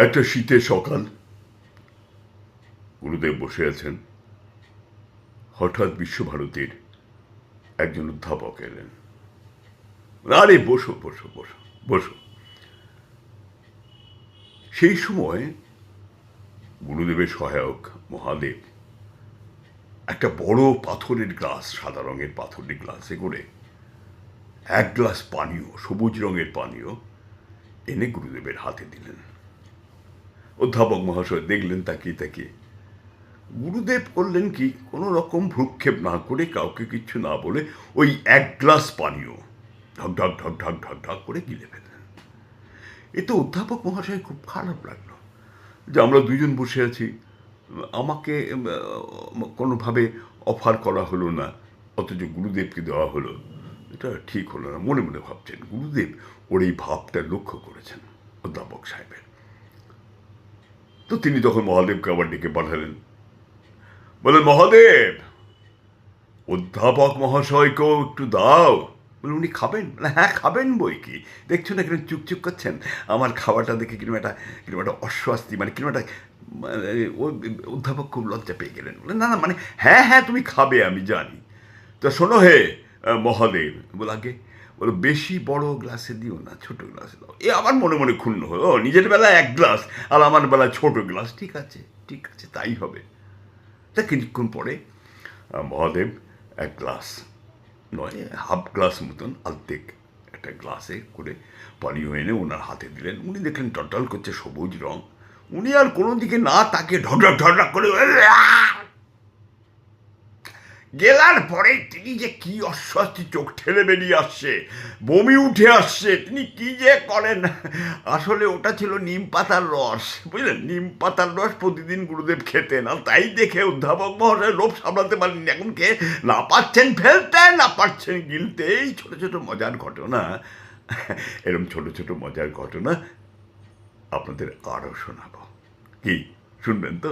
একটা শীতের সকাল, গুরুদেব বসে আছেন। হঠাৎ বিশ্বভারতীর একজন অধ্যাপক এলেন। আরে বসো বসো বসো বসো। সেই সময় গুরুদেবের সহায়ক মহাদেব একটা বড় পাথরের গ্লাস, সাদা রঙের পাথরের গ্লাসে করে এক গ্লাস পানীয়, সবুজ রঙের পানীয় এনে গুরুদেবের হাতে দিলেন। অধ্যাপক মহাশয় দেখলেন তাকিয়ে তাকিয়ে। গুরুদেব করলেন কি, কোনো রকম ভ্রুক্ষেপ না করে, কাউকে কিচ্ছু না বলে ওই এক গ্লাস পানীয় ঢক ঢক ঢক ঢক ঢক ঢক করে গিলে ফেললেন। এতে অধ্যাপক মহাশয় খুব খারাপ লাগলো যে আমরা দুজন বসে আছি, আমাকে কোনোভাবে অফার করা হলো না, অথচ গুরুদেবকে দেওয়া হলো। এটা ঠিক হলো না। মনে মনে ভাবছেন। গুরুদেব ওর এই ভাবটা লক্ষ্য করেছেন অধ্যাপক সাহেবের। তো তিনি তখন মহাদেবকে আবার ডেকে পাঠালেন। বলেন, মহাদেব, অধ্যাপক মহাশয়কেও একটু দাও। বলে, উনি খাবেন? হ্যাঁ খাবেন বই কি, দেখছো না কিরকম চুপচুপ করছেন। আমার খাওয়াটা দেখে কিরকম একটা অস্বস্তি, কিরকম একটা অধ্যাপক খুব লজ্জা পেয়ে গেলেন। বলে, না না হ্যাঁ হ্যাঁ তুমি খাবে আমি জানি। তা শোনো হে মহাদেব। বলে, আগে বলো বেশি বড় গ্লাসে দিও না, ছোট গ্লাসে দাও। এ আমার মনে মনে ক্ষুণ্ণ হলো, নিজের বেলায় এক গ্লাস আর আমার বেলায় ছোট গ্লাস। ঠিক আছে ঠিক আছে, তাই হবে। তা কিছুক্ষণ পরে মহাদেব এক গ্লাস নয়, হাফ গ্লাস মতন অর্ধেক একটা গ্লাসে করে পানীয় এনে ওনার হাতে দিলেন। উনি দেখলেন টলটল করছে সবুজ রং। উনি আর কোনো দিকে না তাকে ঢকঢক ঢকঢক করে গেলার পরে তিনি যে কি অস্বস্তি, চোখ ঠেলে বেরিয়ে আসছে, বমি উঠে আসছে, তিনি কি যে করেন। আসলে ওটা ছিল নিম পাতার রস, বুঝলেন। নিম পাতার রস প্রতিদিন গুরুদেব খেতেন, আর তাই দেখে অধ্যাপক মহাশয় লোভ সামলাতে পারেননি। এখন কে না পারছেন ফেলতে, না পারছেন গিলতে। এই ছোট ছোট মজার ঘটনা, এরকম ছোট ছোট মজার ঘটনা আপনাদের আরও শোনাবো। কি শুনবেন তো?